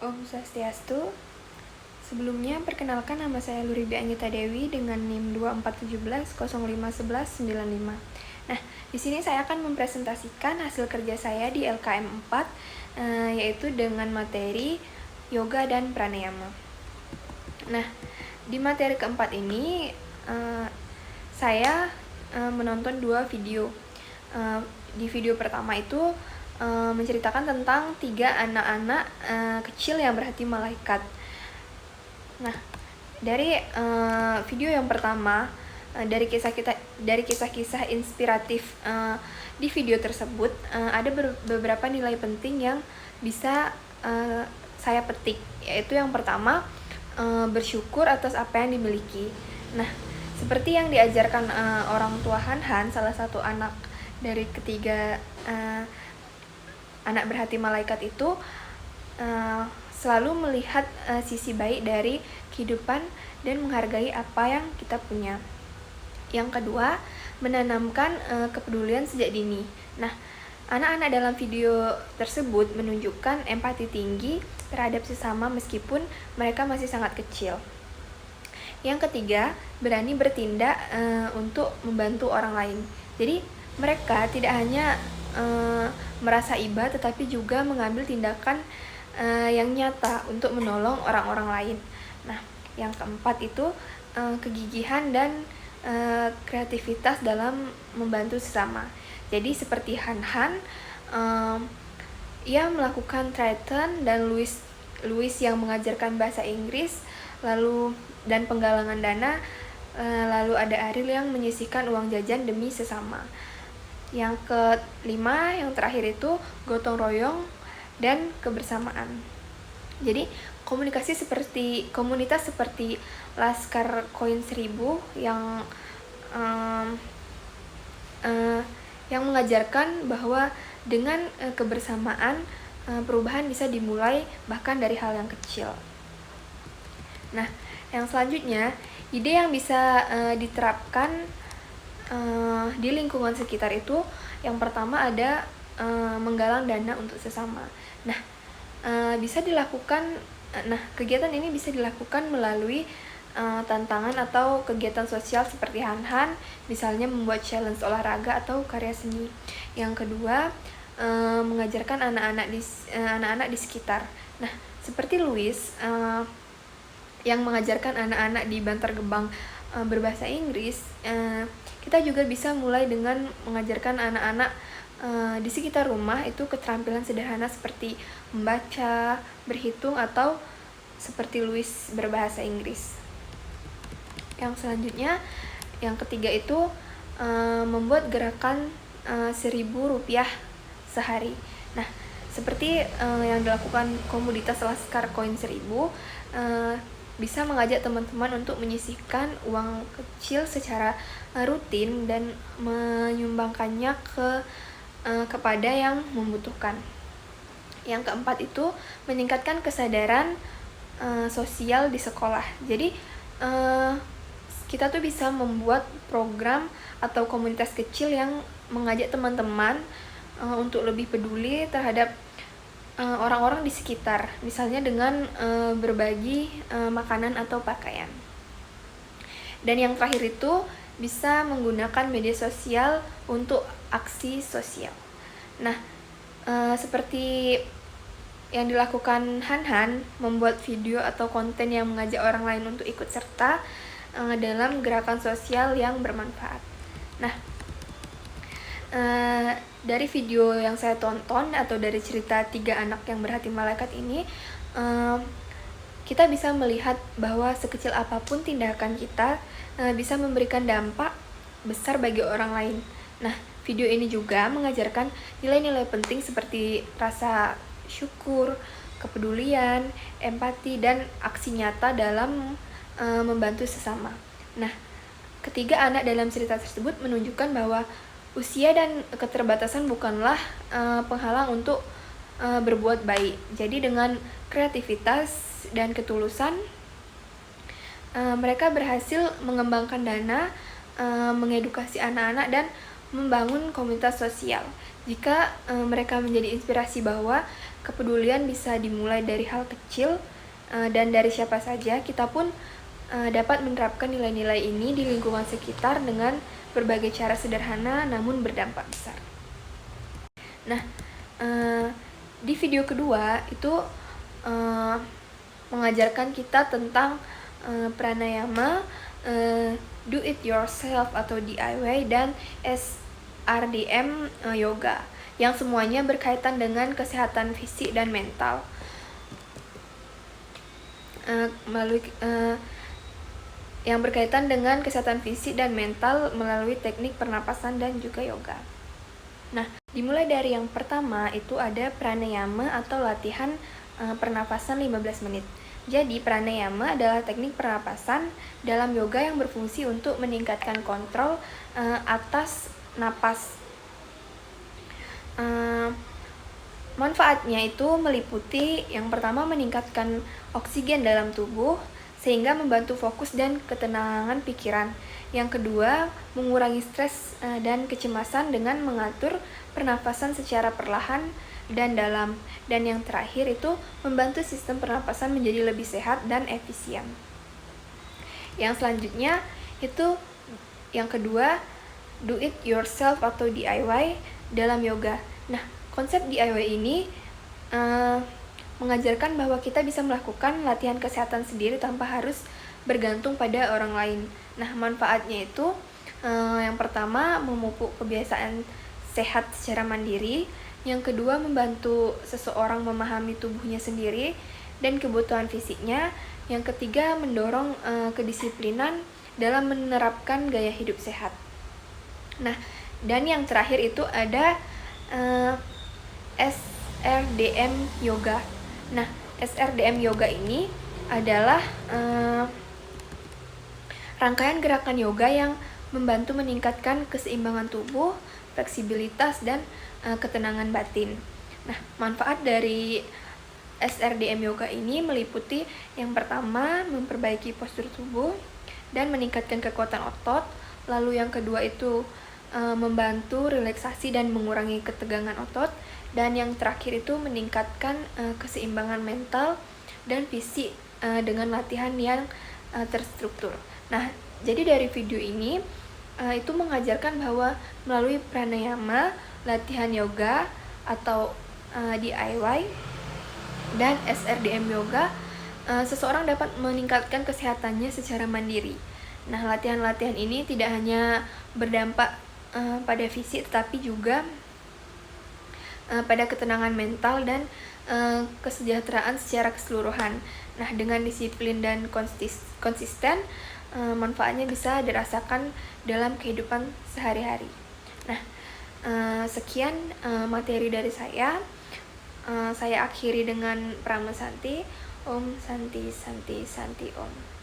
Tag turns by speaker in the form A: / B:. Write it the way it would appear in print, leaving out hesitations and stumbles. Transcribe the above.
A: Om Swastiastu. Sebelumnya, perkenalkan nama saya Luribi Anggita Dewi dengan NIM 2417051195. Nah, di sini saya akan mempresentasikan hasil kerja saya di LKM 4, yaitu dengan materi yoga dan pranayama. Nah, di materi keempat ini, saya menonton 2 video. Di video pertama itu menceritakan tentang 3 anak-anak kecil yang berhati malaikat. Nah, dari video yang pertama, dari kisah-kisah inspiratif di video tersebut, ada beberapa nilai penting yang bisa saya petik, yaitu yang pertama, bersyukur atas apa yang dimiliki. Nah, seperti yang diajarkan orang tua Han, salah satu anak dari ketiga anak berhati malaikat itu, selalu melihat sisi baik dari kehidupan dan menghargai apa yang kita punya. Yang kedua, menanamkan kepedulian sejak dini. Nah, anak-anak dalam video tersebut menunjukkan empati tinggi terhadap sesama meskipun mereka masih sangat kecil. Yang ketiga, berani bertindak untuk membantu orang lain. Jadi, mereka tidak hanya merasa iba, tetapi juga mengambil tindakan yang nyata untuk menolong orang-orang lain. Nah, yang keempat itu kegigihan dan kreativitas dalam membantu sesama. Jadi seperti Han, ia melakukan Triton dan Louis yang mengajarkan bahasa Inggris, dan penggalangan dana, lalu ada Ariel yang menyisihkan uang jajan demi sesama. Yang kelima, yang terakhir itu gotong royong dan kebersamaan. Jadi komunitas seperti Laskar Koin 1000 yang mengajarkan bahwa dengan kebersamaan perubahan bisa dimulai bahkan dari hal yang kecil. Nah, yang selanjutnya, ide yang bisa diterapkan di lingkungan sekitar itu, yang pertama ada menggalang dana untuk sesama. Nah, kegiatan ini bisa dilakukan melalui tantangan atau kegiatan sosial seperti Han, misalnya membuat challenge olahraga atau karya seni. Yang kedua, mengajarkan anak-anak di sekitar. Nah, seperti Louis yang mengajarkan anak-anak di Bantar Gebang berbahasa Inggris, kita juga bisa mulai dengan mengajarkan anak-anak di sekitar rumah itu keterampilan sederhana seperti membaca, berhitung, atau seperti Louis berbahasa Inggris. Yang selanjutnya, yang ketiga itu membuat gerakan Rp1.000 sehari. Nah, seperti yang dilakukan komunitas Laskar Koin 1000, bisa mengajak teman-teman untuk menyisihkan uang kecil secara rutin dan menyumbangkannya kepada yang membutuhkan. Yang keempat itu meningkatkan kesadaran sosial di sekolah. Jadi kita tuh bisa membuat program atau komunitas kecil yang mengajak teman-teman untuk lebih peduli terhadap orang-orang di sekitar, misalnya dengan berbagi makanan atau pakaian. Dan yang terakhir itu bisa menggunakan media sosial untuk aksi sosial. Nah, seperti yang dilakukan Han, membuat video atau konten yang mengajak orang lain untuk ikut serta dalam gerakan sosial yang bermanfaat. Nah, dari video yang saya tonton atau dari cerita 3 anak yang berhati malaikat ini, kita bisa melihat bahwa sekecil apapun tindakan kita bisa memberikan dampak besar bagi orang lain. Nah, video ini juga mengajarkan nilai-nilai penting seperti rasa syukur, kepedulian, empati, dan aksi nyata dalam membantu sesama. Nah, ketiga anak dalam cerita tersebut menunjukkan bahwa usia dan keterbatasan bukanlah penghalang untuk berbuat baik. Jadi dengan kreativitas dan ketulusan, mereka berhasil mengembangkan dana, mengedukasi anak-anak, dan membangun komunitas sosial. Jika mereka menjadi inspirasi bahwa kepedulian bisa dimulai dari hal kecil dan dari siapa saja, kita pun dapat menerapkan nilai-nilai ini di lingkungan sekitar dengan berbagai cara sederhana namun berdampak besar. Nah, di video kedua itu mengajarkan kita tentang pranayama, do it yourself atau DIY, dan SRDM yoga, yang semuanya berkaitan dengan kesehatan fisik dan mental yang berkaitan dengan kesehatan fisik dan mental melalui teknik pernapasan dan juga yoga. Nah, dimulai dari yang pertama itu ada pranayama atau latihan pernapasan 15 menit. Jadi, pranayama adalah teknik pernapasan dalam yoga yang berfungsi untuk meningkatkan kontrol atas napas. Manfaatnya itu meliputi yang pertama meningkatkan oksigen dalam tubuh sehingga membantu fokus dan ketenangan pikiran. Yang kedua, mengurangi stres dan kecemasan dengan mengatur pernapasan secara perlahan dan dalam. Dan yang terakhir itu membantu sistem pernapasan menjadi lebih sehat dan efisien. Yang selanjutnya itu yang kedua, do it yourself atau DIY dalam yoga. Nah, konsep DIY ini mengajarkan bahwa kita bisa melakukan latihan kesehatan sendiri tanpa harus bergantung pada orang lain. Nah, manfaatnya itu yang pertama memupuk kebiasaan sehat secara mandiri, yang kedua membantu seseorang memahami tubuhnya sendiri dan kebutuhan fisiknya, yang ketiga mendorong kedisiplinan dalam menerapkan gaya hidup sehat. Nah, dan yang terakhir itu ada SRDM yoga. Nah, SRDM yoga ini adalah rangkaian gerakan yoga yang membantu meningkatkan keseimbangan tubuh, fleksibilitas, dan ketenangan batin. Nah, manfaat dari SRDM yoga ini meliputi yang pertama memperbaiki postur tubuh dan meningkatkan kekuatan otot. Lalu yang kedua itu membantu relaksasi dan mengurangi ketegangan otot. Dan yang terakhir itu meningkatkan keseimbangan mental dan fisik dengan latihan yang terstruktur. Nah, jadi dari video ini itu mengajarkan bahwa melalui pranayama, latihan yoga atau DIY, dan SRDM yoga, seseorang dapat meningkatkan kesehatannya secara mandiri. Nah, latihan-latihan ini tidak hanya berdampak pada fisik, tetapi juga pada ketenangan mental dan kesejahteraan secara keseluruhan. Nah, dengan disiplin dan konsisten, manfaatnya bisa dirasakan dalam kehidupan sehari-hari. Nah, sekian materi dari saya. Saya akhiri dengan Prama Santi. Om Santi Santi Santi Om.